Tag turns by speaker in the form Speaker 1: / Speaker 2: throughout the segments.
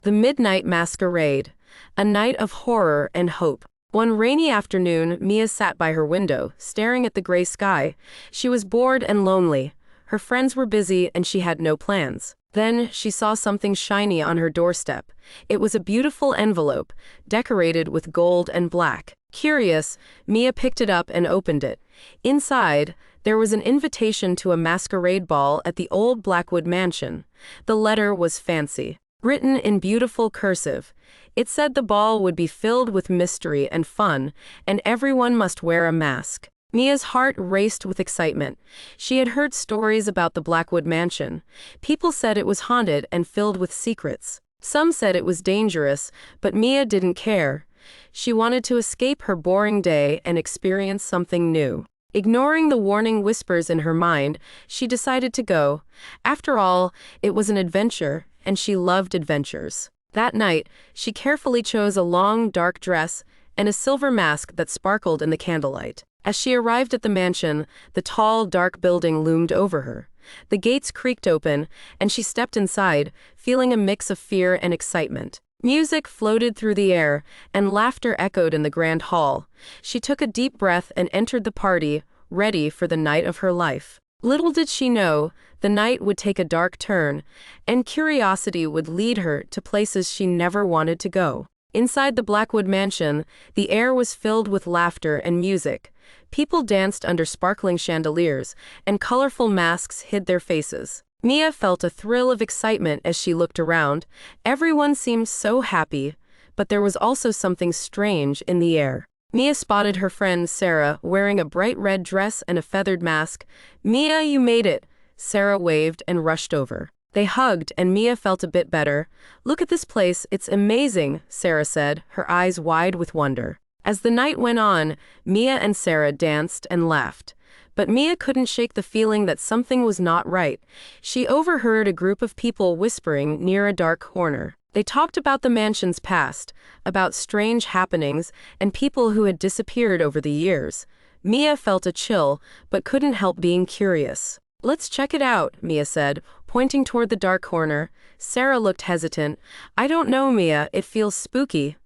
Speaker 1: The Midnight Masquerade, a night of horror and hope. One rainy afternoon, Mia sat by her window, staring at the gray sky. She was bored and lonely. Her friends were busy and she had no plans. Then she saw something shiny on her doorstep. It was a beautiful envelope, decorated with gold and black. Curious, Mia picked it up and opened it. Inside, there was an invitation to a masquerade ball at the old Blackwood mansion. The letter was fancy, written in beautiful cursive. It said the ball would be filled with mystery and fun, and everyone must wear a mask. Mia's heart raced with excitement. She had heard stories about the Blackwood mansion. People said it was haunted and filled with secrets. Some said it was dangerous, but Mia didn't care. She wanted to escape her boring day and experience something new. Ignoring the warning whispers in her mind, she decided to go. After all, it was an adventure, and she loved adventures. That night, she carefully chose a long, dark dress and a silver mask that sparkled in the candlelight. As she arrived at the mansion, the tall, dark building loomed over her. The gates creaked open, and she stepped inside, feeling a mix of fear and excitement. Music floated through the air, and laughter echoed in the grand hall. She took a deep breath and entered the party, ready for the night of her life. Little did she know, the night would take a dark turn, and curiosity would lead her to places she never wanted to go. Inside the Blackwood mansion, the air was filled with laughter and music. People danced under sparkling chandeliers, and colorful masks hid their faces. Mia felt a thrill of excitement as she looked around. Everyone seemed so happy, but there was also something strange in the air. Mia spotted her friend Sarah wearing a bright red dress and a feathered mask. "Mia, you made it!" Sarah waved and rushed over. They hugged, and Mia felt a bit better. "Look at this place, it's amazing," Sarah said, her eyes wide with wonder. As the night went on, Mia and Sarah danced and laughed. But Mia couldn't shake the feeling that something was not right. She overheard a group of people whispering near a dark corner. They talked about the mansion's past, about strange happenings, and people who had disappeared over the years. Mia felt a chill, but couldn't help being curious. "Let's check it out," Mia said, pointing toward the dark corner. Sarah looked hesitant. "I don't know, Mia, it feels spooky."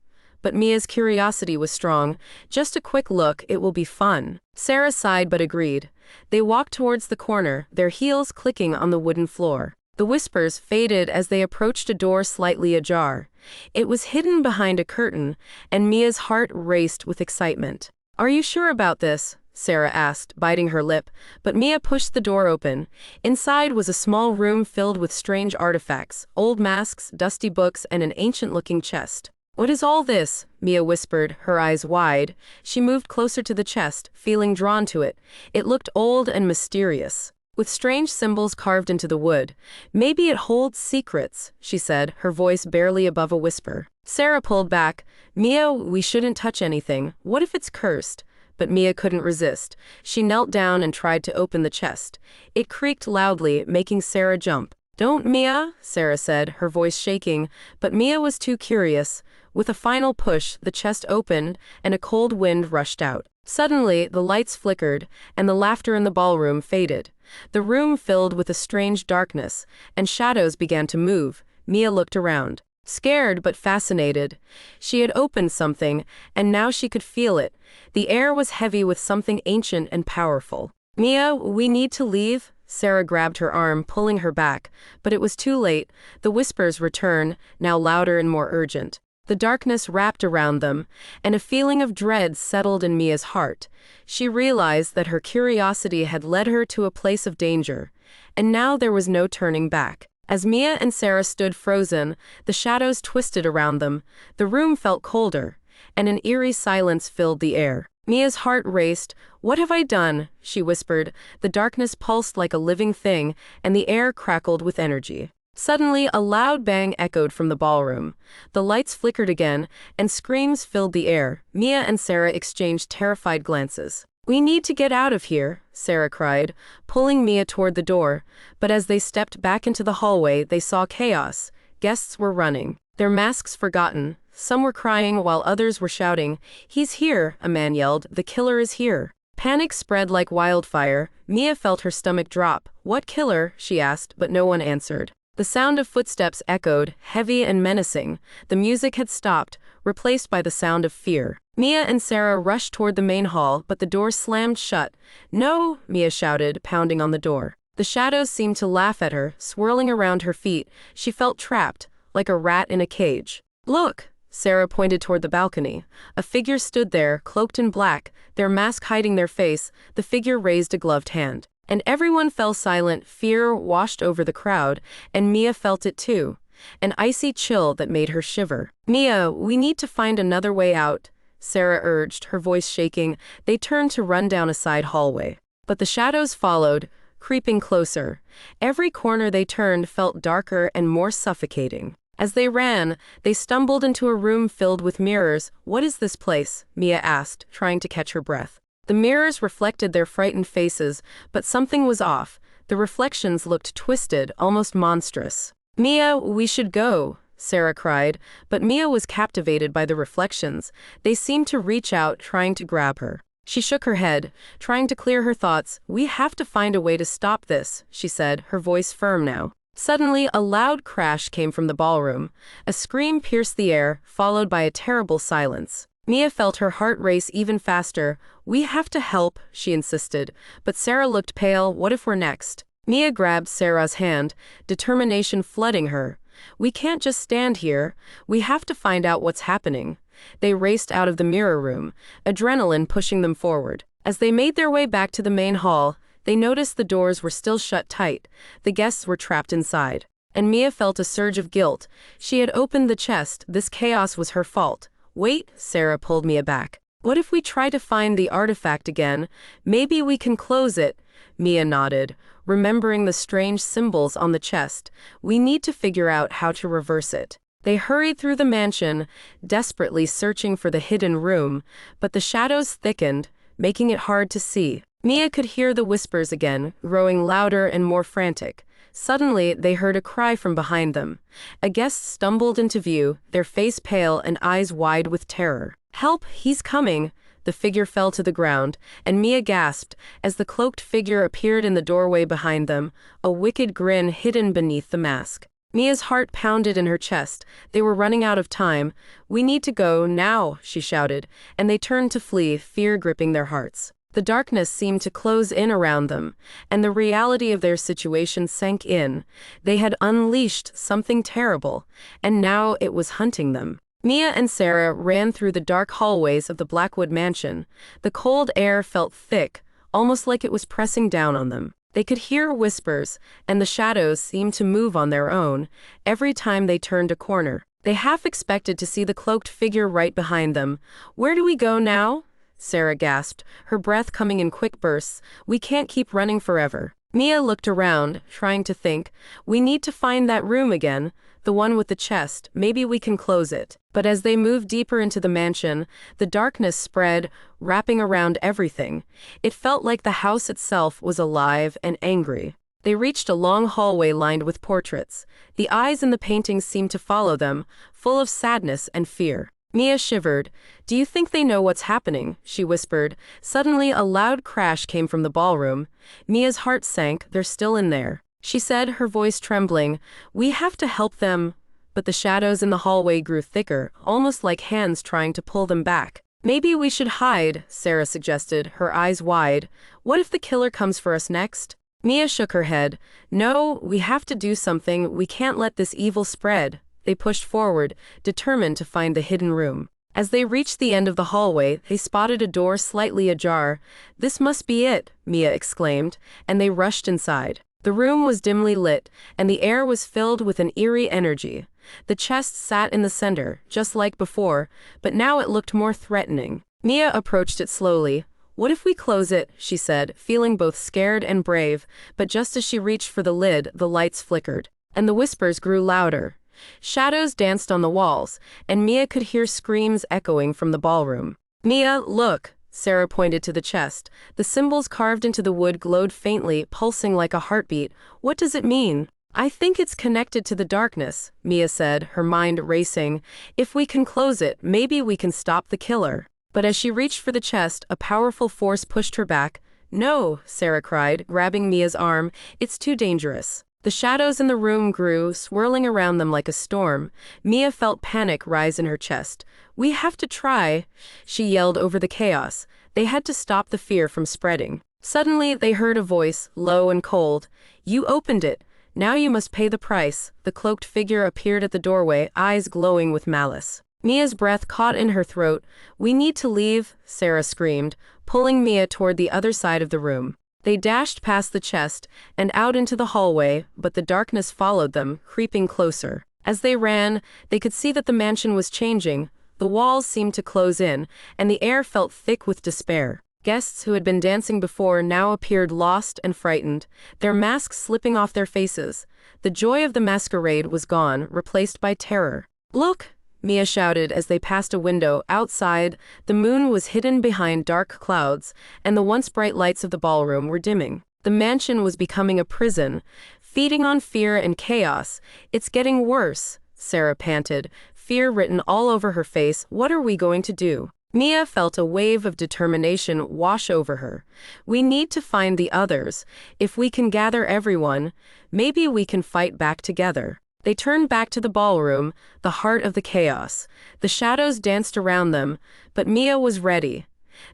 Speaker 1: But Mia's curiosity was strong. "Just a quick look, it will be fun." Sarah sighed but agreed. They walked towards the corner, their heels clicking on the wooden floor. The whispers faded as they approached a door slightly ajar. It was hidden behind a curtain, and Mia's heart raced with excitement. "Are you sure about this?" Sarah asked, biting her lip, but Mia pushed the door open. Inside was a small room filled with strange artifacts, old masks, dusty books, and an ancient-looking chest. "What is all this?" Mia whispered, her eyes wide. She moved closer to the chest, feeling drawn to it. It looked old and mysterious, with strange symbols carved into the wood. "Maybe it holds secrets," she said, her voice barely above a whisper. Sarah pulled back. "Mia, we shouldn't touch anything. What if it's cursed?" But Mia couldn't resist. She knelt down and tried to open the chest. It creaked loudly, making Sarah jump. "Don't, Mia," Sarah said, her voice shaking, but Mia was too curious. With a final push, the chest opened, and a cold wind rushed out. Suddenly, the lights flickered, and the laughter in the ballroom faded. The room filled with a strange darkness, and shadows began to move. Mia looked around, scared but fascinated. She had opened something, and now she could feel it. The air was heavy with something ancient and powerful. "Mia, we need to leave." Sarah grabbed her arm, pulling her back, but it was too late. The whispers returned, now louder and more urgent. The darkness wrapped around them, and a feeling of dread settled in Mia's heart. She realized that her curiosity had led her to a place of danger, and now there was no turning back. As Mia and Sarah stood frozen, the shadows twisted around them. The room felt colder, and an eerie silence filled the air. Mia's heart raced. "What have I done?" she whispered. The darkness pulsed like a living thing, and the air crackled with energy. Suddenly, a loud bang echoed from the ballroom. The lights flickered again, and screams filled the air. Mia and Sarah exchanged terrified glances. "We need to get out of here," Sarah cried, pulling Mia toward the door. But as they stepped back into the hallway, they saw chaos. Guests were running, their masks forgotten. Some were crying while others were shouting. "He's here," a man yelled. "The killer is here." Panic spread like wildfire. Mia felt her stomach drop. "What killer?" she asked, but no one answered. The sound of footsteps echoed, heavy and menacing. The music had stopped, replaced by the sound of fear. Mia and Sarah rushed toward the main hall, but the door slammed shut. "No!" Mia shouted, pounding on the door. The shadows seemed to laugh at her, swirling around her feet. She felt trapped, like a rat in a cage. "Look!" Sarah pointed toward the balcony. A figure stood there, cloaked in black, their mask hiding their face. The figure raised a gloved hand. And everyone fell silent. Fear washed over the crowd, and Mia felt it too. An icy chill that made her shiver. "Mia, we need to find another way out," Sarah urged, her voice shaking. They turned to run down a side hallway. But the shadows followed, creeping closer. Every corner they turned felt darker and more suffocating. As they ran, they stumbled into a room filled with mirrors. "What is this place?" Mia asked, trying to catch her breath. The mirrors reflected their frightened faces, but something was off. The reflections looked twisted, almost monstrous. "Mia, we should go," Sarah cried, but Mia was captivated by the reflections. They seemed to reach out, trying to grab her. She shook her head, trying to clear her thoughts. "We have to find a way to stop this," she said, her voice firm now. Suddenly, a loud crash came from the ballroom. A scream pierced the air, followed by a terrible silence. Mia felt her heart race even faster. "We have to help," she insisted, but Sarah looked pale. "What if we're next?" Mia grabbed Sarah's hand, determination flooding her. "We can't just stand here. We have to find out what's happening." They raced out of the mirror room, adrenaline pushing them forward. As they made their way back to the main hall, they noticed the doors were still shut tight. The guests were trapped inside. And Mia felt a surge of guilt. She had opened the chest. This chaos was her fault. "Wait," Sarah pulled Mia back. "What if we try to find the artifact again? Maybe we can close it." Mia nodded, remembering the strange symbols on the chest. "We need to figure out how to reverse it." They hurried through the mansion, desperately searching for the hidden room, but the shadows thickened, making it hard to see. Mia could hear the whispers again, growing louder and more frantic. Suddenly, they heard a cry from behind them. A guest stumbled into view, their face pale and eyes wide with terror. "Help, he's coming!" The figure fell to the ground, and Mia gasped as the cloaked figure appeared in the doorway behind them, a wicked grin hidden beneath the mask. Mia's heart pounded in her chest. They were running out of time. "We need to go now," she shouted, and they turned to flee, fear gripping their hearts. The darkness seemed to close in around them, and the reality of their situation sank in. They had unleashed something terrible, and now it was hunting them. Mia and Sarah ran through the dark hallways of the Blackwood mansion. The cold air felt thick, almost like it was pressing down on them. They could hear whispers, and the shadows seemed to move on their own every time they turned a corner. They half expected to see the cloaked figure right behind them. "Where do we go now?" Sarah gasped, her breath coming in quick bursts. "We can't keep running forever." Mia looked around, trying to think. "We need to find that room again, the one with the chest. Maybe we can close it." But as they moved deeper into the mansion, the darkness spread, wrapping around everything. It felt like the house itself was alive and angry. They reached a long hallway lined with portraits. The eyes in the paintings seemed to follow them, full of sadness and fear. Mia shivered. "Do you think they know what's happening?" she whispered. Suddenly, a loud crash came from the ballroom. Mia's heart sank. "They're still in there," she said, her voice trembling. "We have to help them." But the shadows in the hallway grew thicker, almost like hands trying to pull them back. "Maybe we should hide," Sarah suggested, her eyes wide. "What if the killer comes for us next?" Mia shook her head. "No, we have to do something. We can't let this evil spread." They pushed forward, determined to find the hidden room. As they reached the end of the hallway, they spotted a door slightly ajar. "This must be it," Mia exclaimed, and they rushed inside. The room was dimly lit, and the air was filled with an eerie energy. The chest sat in the center, just like before, but now it looked more threatening. Mia approached it slowly. "What if we close it?" she said, feeling both scared and brave, but just as she reached for the lid, the lights flickered, and the whispers grew louder. Shadows danced on the walls, and Mia could hear screams echoing from the ballroom. "Mia, look!" Sarah pointed to the chest. The symbols carved into the wood glowed faintly, pulsing like a heartbeat. "What does it mean?" "I think it's connected to the darkness," Mia said, her mind racing. "If we can close it, maybe we can stop the killer." But as she reached for the chest, a powerful force pushed her back. "No," Sarah cried, grabbing Mia's arm. "It's too dangerous." The shadows in the room grew, swirling around them like a storm. Mia felt panic rise in her chest. "We have to try," she yelled over the chaos. They had to stop the fear from spreading. Suddenly, they heard a voice, low and cold. "You opened it. Now you must pay the price." The cloaked figure appeared at the doorway, eyes glowing with malice. Mia's breath caught in her throat. "We need to leave," Sarah screamed, pulling Mia toward the other side of the room. They dashed past the chest and out into the hallway, but the darkness followed them, creeping closer. As they ran, they could see that the mansion was changing. The walls seemed to close in, and the air felt thick with despair. Guests who had been dancing before now appeared lost and frightened, their masks slipping off their faces. The joy of the masquerade was gone, replaced by terror. "Look!" Mia shouted as they passed a window. Outside, the moon was hidden behind dark clouds, and the once bright lights of the ballroom were dimming. The mansion was becoming a prison, feeding on fear and chaos. "It's getting worse," Sarah panted, fear written all over her face. "What are we going to do?" Mia felt a wave of determination wash over her. "We need to find the others. If we can gather everyone, maybe we can fight back together." They turned back to the ballroom, the heart of the chaos. The shadows danced around them, but Mia was ready.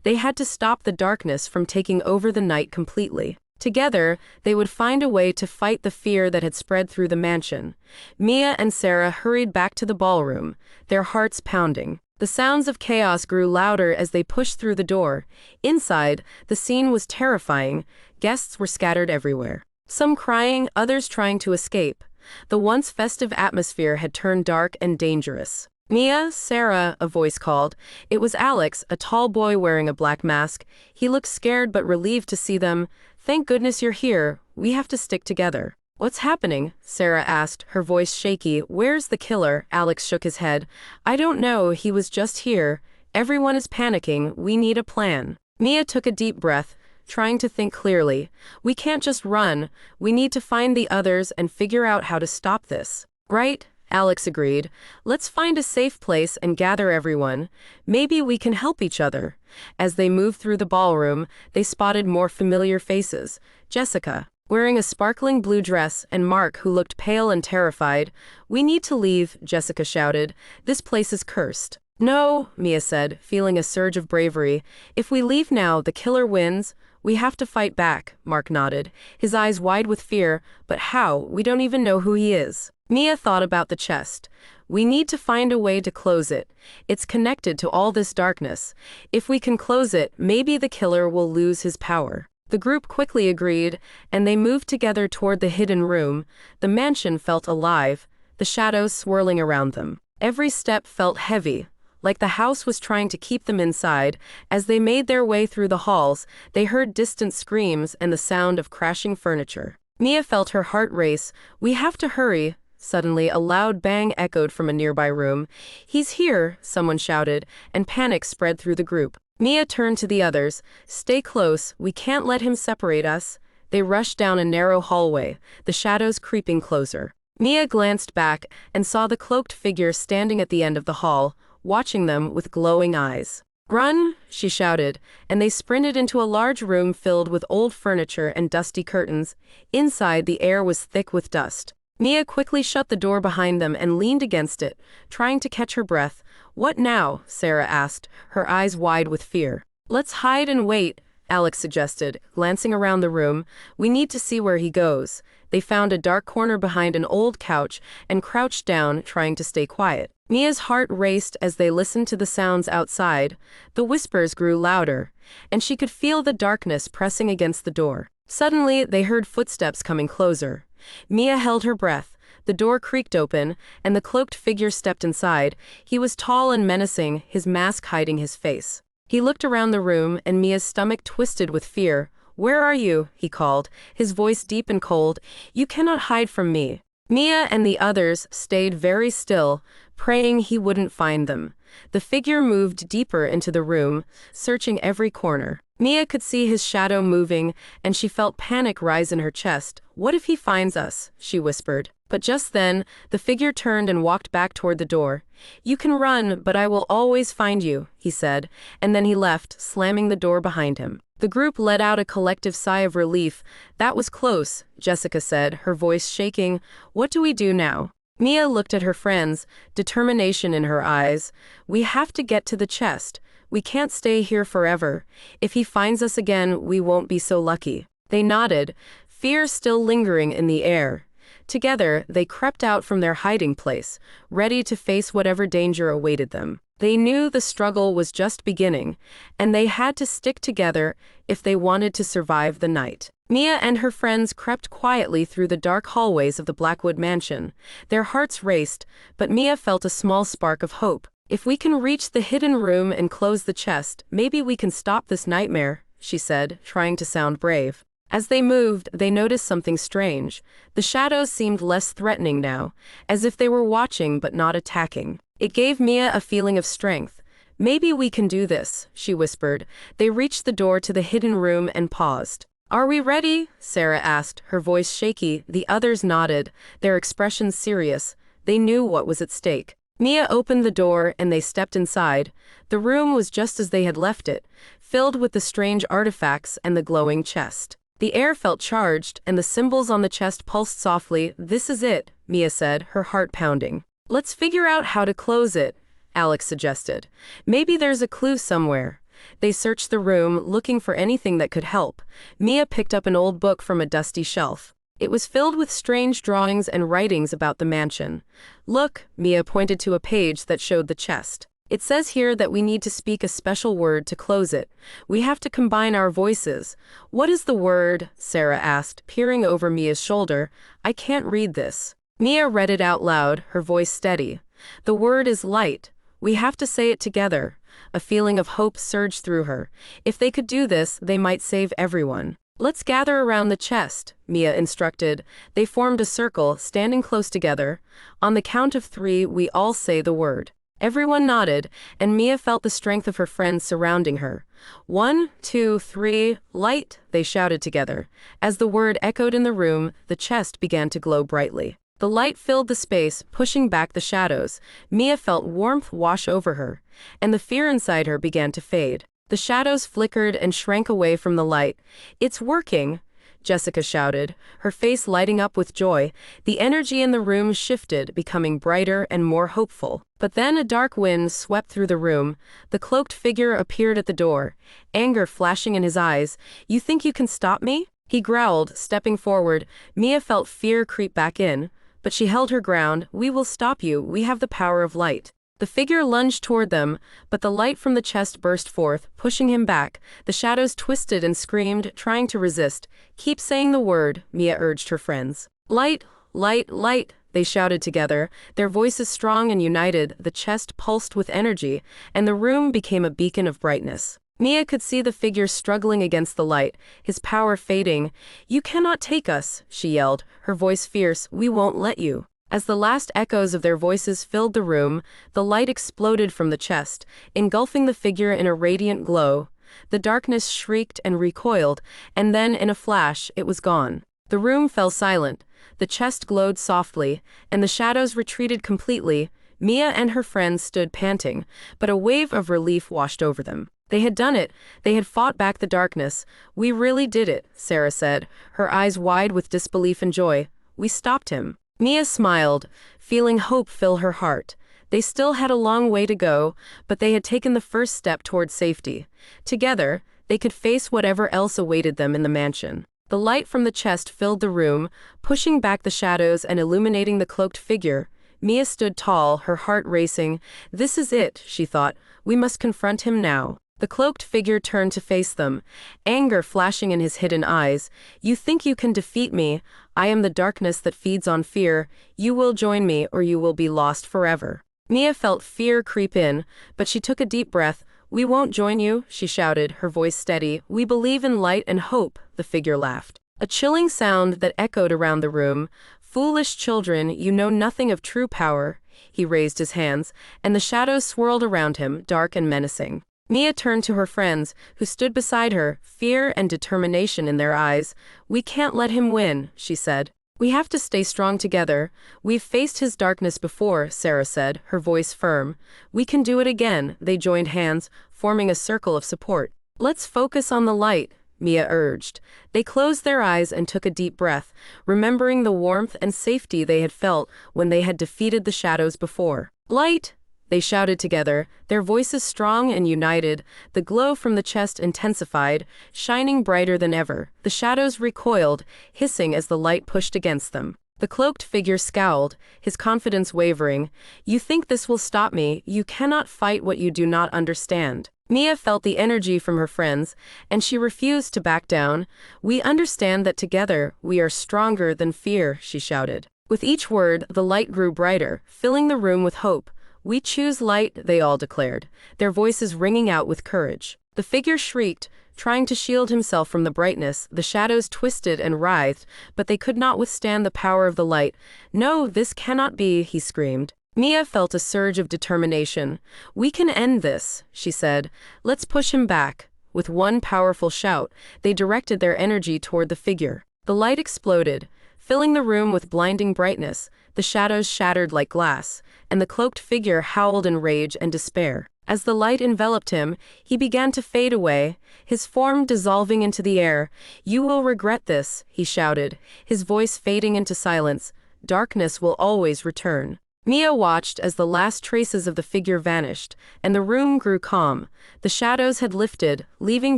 Speaker 1: They had to stop the darkness from taking over the night completely. Together, they would find a way to fight the fear that had spread through the mansion. Mia and Sarah hurried back to the ballroom, their hearts pounding. The sounds of chaos grew louder as they pushed through the door. Inside, the scene was terrifying. Guests were scattered everywhere. Some crying, others trying to escape. The once festive atmosphere had turned dark and dangerous. "Mia, Sarah," a voice called. It was Alex, a tall boy wearing a black mask. He looked scared but relieved to see them. "Thank goodness you're here. We have to stick together." "What's happening?" Sarah asked, her voice shaky. "Where's the killer?" Alex shook his head. "I don't know, he was just here. Everyone is panicking. We need a plan." Mia took a deep breath, trying to think clearly. "We can't just run. We need to find the others and figure out how to stop this." "Right," Alex agreed. "Let's find a safe place and gather everyone. Maybe we can help each other." As they moved through the ballroom, they spotted more familiar faces. Jessica, wearing a sparkling blue dress, and Mark, who looked pale and terrified. "We need to leave," Jessica shouted. "This place is cursed." "No," Mia said, feeling a surge of bravery. "If we leave now, the killer wins. We have to fight back," Mark nodded, his eyes wide with fear. "But how? We don't even know who he is." Mia thought about the chest. "We need to find a way to close it. It's connected to all this darkness. If we can close it, maybe the killer will lose his power." The group quickly agreed, and they moved together toward the hidden room. The mansion felt alive, the shadows swirling around them. Every step felt heavy, like the house was trying to keep them inside. As they made their way through the halls, they heard distant screams and the sound of crashing furniture. Mia felt her heart race. "We have to hurry." Suddenly, a loud bang echoed from a nearby room. "He's here," someone shouted, and panic spread through the group. Mia turned to the others. "Stay close. We can't let him separate us." They rushed down a narrow hallway, the shadows creeping closer. Mia glanced back and saw the cloaked figure standing at the end of the hall, watching them with glowing eyes. "Run!" she shouted, and they sprinted into a large room filled with old furniture and dusty curtains. Inside, the air was thick with dust. Mia quickly shut the door behind them and leaned against it, trying to catch her breath. "What now?" Sarah asked, her eyes wide with fear. "Let's hide and wait," Alex suggested, glancing around the room. "We need to see where he goes." They found a dark corner behind an old couch and crouched down, trying to stay quiet. Mia's heart raced as they listened to the sounds outside. The whispers grew louder, and she could feel the darkness pressing against the door. Suddenly, they heard footsteps coming closer. Mia held her breath. The door creaked open, and the cloaked figure stepped inside. He was tall and menacing, his mask hiding his face. He looked around the room, and Mia's stomach twisted with fear. "Where are you?" he called, his voice deep and cold. "You cannot hide from me." Mia and the others stayed very still, praying he wouldn't find them. The figure moved deeper into the room, searching every corner. Mia could see his shadow moving, and she felt panic rise in her chest. "What if he finds us?" she whispered. But just then, the figure turned and walked back toward the door. "You can run, but I will always find you," he said, and then he left, slamming the door behind him. The group let out a collective sigh of relief. "That was close," Jessica said, her voice shaking. "What do we do now?" Mia looked at her friends, determination in her eyes. "We have to get to the chest. We can't stay here forever. If he finds us again, we won't be so lucky." They nodded, fear still lingering in the air. Together, they crept out from their hiding place, ready to face whatever danger awaited them. They knew the struggle was just beginning, and they had to stick together if they wanted to survive the night. Mia and her friends crept quietly through the dark hallways of the Blackwood mansion. Their hearts raced, but Mia felt a small spark of hope. "If we can reach the hidden room and close the chest, maybe we can stop this nightmare," she said, trying to sound brave. As they moved, they noticed something strange. The shadows seemed less threatening now, as if they were watching but not attacking. It gave Mia a feeling of strength. "Maybe we can do this," she whispered. They reached the door to the hidden room and paused. "Are we ready?" Sarah asked, her voice shaky. The others nodded, their expressions serious. They knew what was at stake. Mia opened the door and they stepped inside. The room was just as they had left it, filled with the strange artifacts and the glowing chest. The air felt charged, and the symbols on the chest pulsed softly. "This is it," Mia said, her heart pounding. "Let's figure out how to close it," Alex suggested. "Maybe there's a clue somewhere." They searched the room, looking for anything that could help. Mia picked up an old book from a dusty shelf. It was filled with strange drawings and writings about the mansion. "Look," Mia pointed to a page that showed the chest. "It says here that we need to speak a special word to close it. We have to combine our voices." "What is the word?" Sarah asked, peering over Mia's shoulder. "I can't read this." Mia read it out loud, her voice steady. "The word is light. We have to say it together." A feeling of hope surged through her. If they could do this, they might save everyone. "Let's gather around the chest," Mia instructed. They formed a circle, standing close together. "On the count of 3, we all say the word." Everyone nodded, and Mia felt the strength of her friends surrounding her. 1, 2, 3, light, they shouted together. As the word echoed in the room, the chest began to glow brightly. The light filled the space, pushing back the shadows. Mia felt warmth wash over her, and the fear inside her began to fade. The shadows flickered and shrank away from the light. "It's working," Jessica shouted, her face lighting up with joy. The energy in the room shifted, becoming brighter and more hopeful. But then a dark wind swept through the room. The cloaked figure appeared at the door, anger flashing in his eyes. "You think you can stop me?" he growled, stepping forward. Mia felt fear creep back in, but she held her ground. "We will stop you. We have the power of light." The figure lunged toward them, but the light from the chest burst forth, pushing him back. The shadows twisted and screamed, trying to resist. "Keep saying the word," Mia urged her friends. "Light, light, light," they shouted together, their voices strong and united. The chest pulsed with energy, and the room became a beacon of brightness. Mia could see the figure struggling against the light, his power fading. "You cannot take us," she yelled, her voice fierce. "We won't let you." As the last echoes of their voices filled the room, the light exploded from the chest, engulfing the figure in a radiant glow. The darkness shrieked and recoiled, and then, in a flash, it was gone. The room fell silent, the chest glowed softly, and the shadows retreated completely. Mia and her friends stood panting, but a wave of relief washed over them. They had done it. They had fought back the darkness. "We really did it," Sarah said, her eyes wide with disbelief and joy. "We stopped him." Mia smiled, feeling hope fill her heart. They still had a long way to go, but they had taken the first step toward safety. Together, they could face whatever else awaited them in the mansion. The light from the chest filled the room, pushing back the shadows and illuminating the cloaked figure. Mia stood tall, her heart racing. "This is it," she thought. "We must confront him now." The cloaked figure turned to face them, anger flashing in his hidden eyes. "You think you can defeat me? I am the darkness that feeds on fear. You will join me or you will be lost forever." Mia felt fear creep in, but she took a deep breath. "We won't join you," she shouted, her voice steady. "We believe in light and hope," the figure laughed. A chilling sound that echoed around the room. "Foolish children, you know nothing of true power." He raised his hands, and the shadows swirled around him, dark and menacing. Mia turned to her friends, who stood beside her, fear and determination in their eyes. "We can't let him win," she said. We have to stay strong together. We've faced his darkness before, Sarah said, her voice firm. We can do it again. They joined hands, forming a circle of support. Let's focus on the light, Mia urged. They closed their eyes and took a deep breath, remembering the warmth and safety they had felt when they had defeated the shadows before. Light! They shouted together, their voices strong and united. The glow from the chest intensified, shining brighter than ever. The shadows recoiled, hissing as the light pushed against them. The cloaked figure scowled, his confidence wavering. You think this will stop me? You cannot fight what you do not understand. Mia felt the energy from her friends, and she refused to back down. We understand that together we are stronger than fear, she shouted. With each word, the light grew brighter, filling the room with hope. We choose light, they all declared, their voices ringing out with courage. The figure shrieked, trying to shield himself from the brightness. The shadows twisted and writhed, but they could not withstand the power of the light. No, this cannot be, he screamed. Mia felt a surge of determination. We can end this, she said. Let's push him back. With one powerful shout, they directed their energy toward the figure. The light exploded, filling the room with blinding brightness. The shadows shattered like glass, and the cloaked figure howled in rage and despair. As the light enveloped him, he began to fade away, his form dissolving into the air. You will regret this, he shouted, his voice fading into silence. Darkness will always return. Mia watched as the last traces of the figure vanished, and the room grew calm. The shadows had lifted, leaving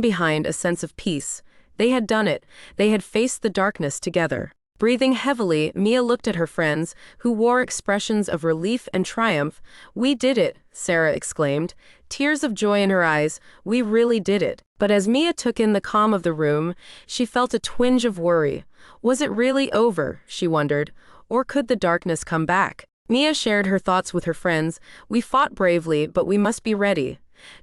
Speaker 1: behind a sense of peace. They had done it. They had faced the darkness together. Breathing heavily, Mia looked at her friends, who wore expressions of relief and triumph. We did it, Sarah exclaimed, tears of joy in her eyes. We really did it. But as Mia took in the calm of the room, she felt a twinge of worry. Was it really over, she wondered, or could the darkness come back? Mia shared her thoughts with her friends. We fought bravely, but we must be ready.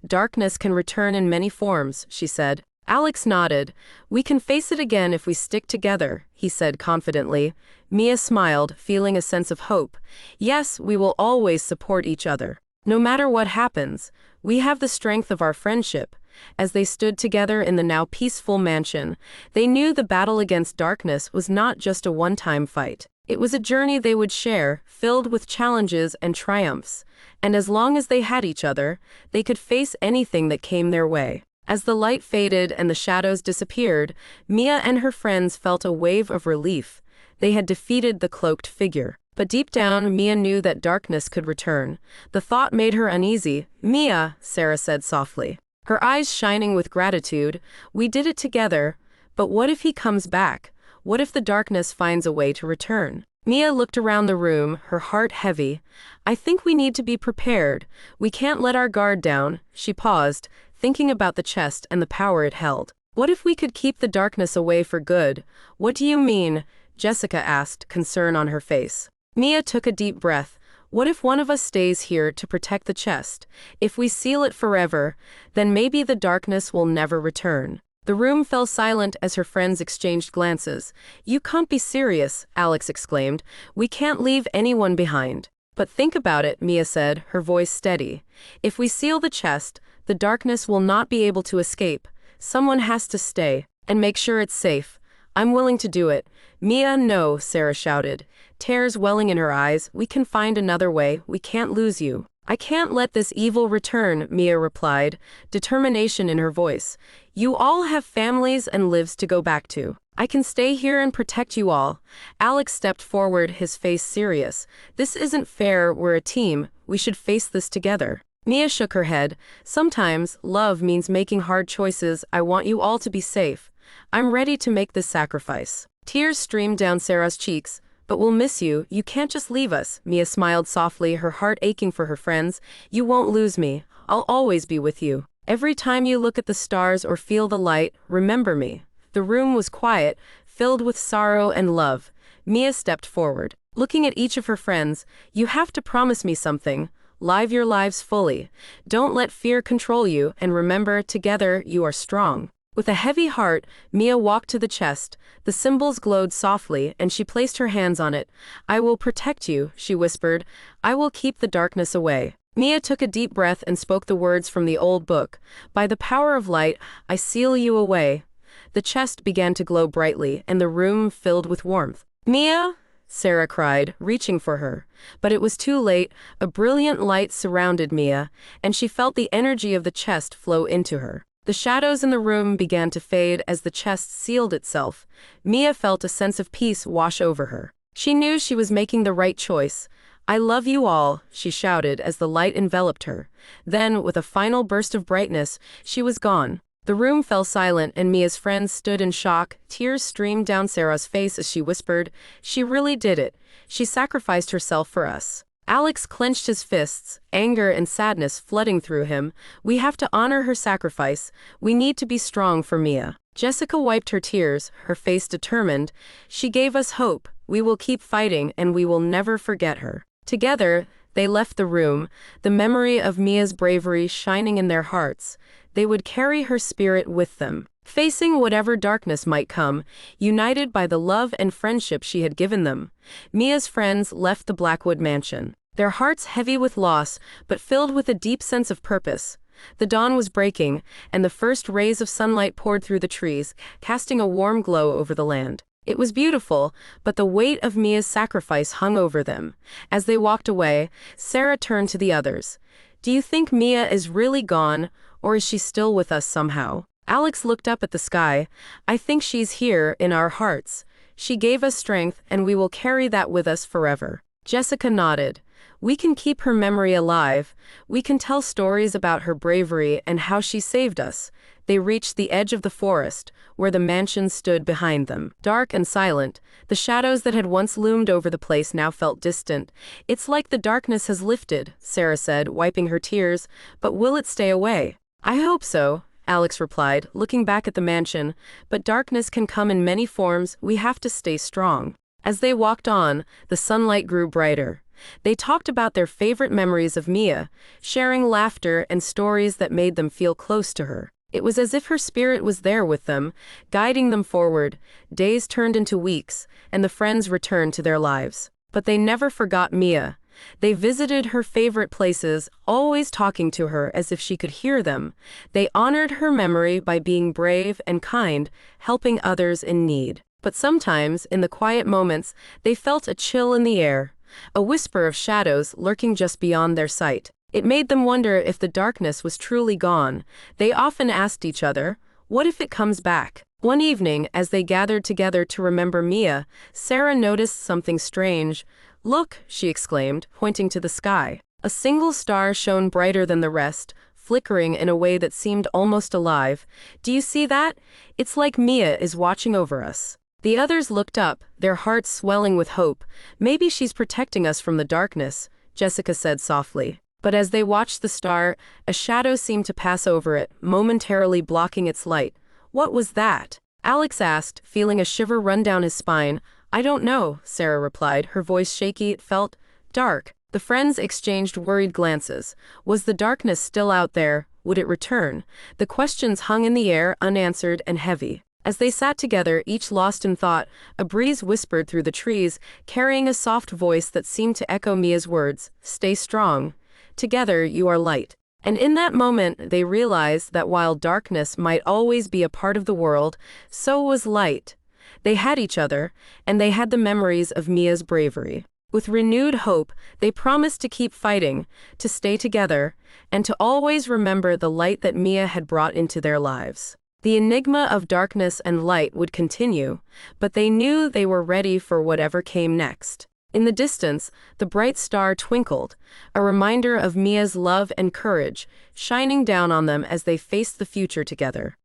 Speaker 1: Darkness can return in many forms, she said. Alex nodded. We can face it again if we stick together, he said confidently. Mia smiled, feeling a sense of hope. Yes, we will always support each other. No matter what happens, we have the strength of our friendship. As they stood together in the now peaceful mansion, they knew the battle against darkness was not just a one-time fight. It was a journey they would share, filled with challenges and triumphs. And as long as they had each other, they could face anything that came their way. As the light faded and the shadows disappeared, Mia and her friends felt a wave of relief. They had defeated the cloaked figure. But deep down, Mia knew that darkness could return. The thought made her uneasy. Mia, Sarah said softly, her eyes shining with gratitude, we did it together. But what if he comes back? What if the darkness finds a way to return? Mia looked around the room, her heart heavy. I think we need to be prepared. We can't let our guard down. She paused, thinking about the chest and the power it held. What if we could keep the darkness away for good? What do you mean? Jessica asked, concern on her face. Mia took a deep breath. What if one of us stays here to protect the chest? If we seal it forever, then maybe the darkness will never return. The room fell silent as her friends exchanged glances. You can't be serious, Alex exclaimed. We can't leave anyone behind. But think about it, Mia said, her voice steady. If we seal the chest, the darkness will not be able to escape. Someone has to stay and make sure it's safe. I'm willing to do it. Mia, no, Sarah shouted, tears welling in her eyes. We can find another way. We can't lose you. I can't let this evil return, Mia replied, determination in her voice. You all have families and lives to go back to. I can stay here and protect you all. Alex stepped forward, his face serious. This isn't fair. We're a team. We should face this together. Mia shook her head. Sometimes, love means making hard choices. I want you all to be safe. I'm ready to make this sacrifice. Tears streamed down Sarah's cheeks. But we'll miss you. You can't just leave us. Mia smiled softly, her heart aching for her friends. You won't lose me. I'll always be with you. Every time you look at the stars or feel the light, remember me. The room was quiet, filled with sorrow and love. Mia stepped forward. Looking at each of her friends, you have to promise me something. Live your lives fully. Don't let fear control you, and remember, together you are strong. With a heavy heart, Mia walked to the chest. The symbols glowed softly, and she placed her hands on it. I will protect you, she whispered. I will keep the darkness away. Mia took a deep breath and spoke the words from the old book. By the power of light, I seal you away. The chest began to glow brightly, and the room filled with warmth. Mia? Sarah cried, reaching for her. But it was too late. A brilliant light surrounded Mia, and she felt the energy of the chest flow into her. The shadows in the room began to fade as the chest sealed itself. Mia felt a sense of peace wash over her. She knew she was making the right choice. "I love you all," she shouted as the light enveloped her. Then, with a final burst of brightness, she was gone. The room fell silent and Mia's friends stood in shock. Tears streamed down Sarah's face as she whispered, "She really did it. She sacrificed herself for us." Alex clenched his fists, anger and sadness flooding through him. "We have to honor her sacrifice. We need to be strong for Mia." Jessica wiped her tears, her face determined. "She gave us hope. We will keep fighting and we will never forget her." Together, they left the room, the memory of Mia's bravery shining in their hearts. They would carry her spirit with them, facing whatever darkness might come, united by the love and friendship she had given them. Mia's friends left the Blackwood mansion, their hearts heavy with loss, but filled with a deep sense of purpose. The dawn was breaking, and the first rays of sunlight poured through the trees, casting a warm glow over the land. It was beautiful, but the weight of Mia's sacrifice hung over them. As they walked away, Sarah turned to the others. "Do you think Mia is really gone, or is she still with us somehow?" Alex looked up at the sky. "I think she's here, in our hearts. She gave us strength, and we will carry that with us forever." Jessica nodded. "We can keep her memory alive. We can tell stories about her bravery and how she saved us." They reached the edge of the forest, where the mansion stood behind them. Dark and silent, the shadows that had once loomed over the place now felt distant. "It's like the darkness has lifted," Sarah said, wiping her tears. "But will it stay away?" "I hope so," Alex replied, looking back at the mansion. "But darkness can come in many forms. We have to stay strong." As they walked on, the sunlight grew brighter. They talked about their favorite memories of Mia, sharing laughter and stories that made them feel close to her. It was as if her spirit was there with them, guiding them forward. Days turned into weeks, and the friends returned to their lives. But they never forgot Mia. They visited her favorite places, always talking to her as if she could hear them. They honored her memory by being brave and kind, helping others in need. But sometimes, in the quiet moments, they felt a chill in the air, a whisper of shadows lurking just beyond their sight. It made them wonder if the darkness was truly gone. They often asked each other, "What if it comes back?" One evening, as they gathered together to remember Mia, Sarah noticed something strange. "Look," she exclaimed, pointing to the sky. A single star shone brighter than the rest, flickering in a way that seemed almost alive. "Do you see that? It's like Mia is watching over us." The others looked up, their hearts swelling with hope. "Maybe she's protecting us from the darkness," Jessica said softly. But as they watched the star, a shadow seemed to pass over it, momentarily blocking its light. "What was that?" Alex asked, feeling a shiver run down his spine. "I don't know," Sarah replied, her voice shaky. "It felt dark." The friends exchanged worried glances. Was the darkness still out there? Would it return? The questions hung in the air, unanswered and heavy. As they sat together, each lost in thought, a breeze whispered through the trees, carrying a soft voice that seemed to echo Mia's words, "Stay strong. Together you are light." And in that moment, they realized that while darkness might always be a part of the world, so was light. They had each other, and they had the memories of Mia's bravery. With renewed hope, they promised to keep fighting, to stay together, and to always remember the light that Mia had brought into their lives. The enigma of darkness and light would continue, but they knew they were ready for whatever came next. In the distance, the bright star twinkled, a reminder of Mia's love and courage, shining down on them as they faced the future together.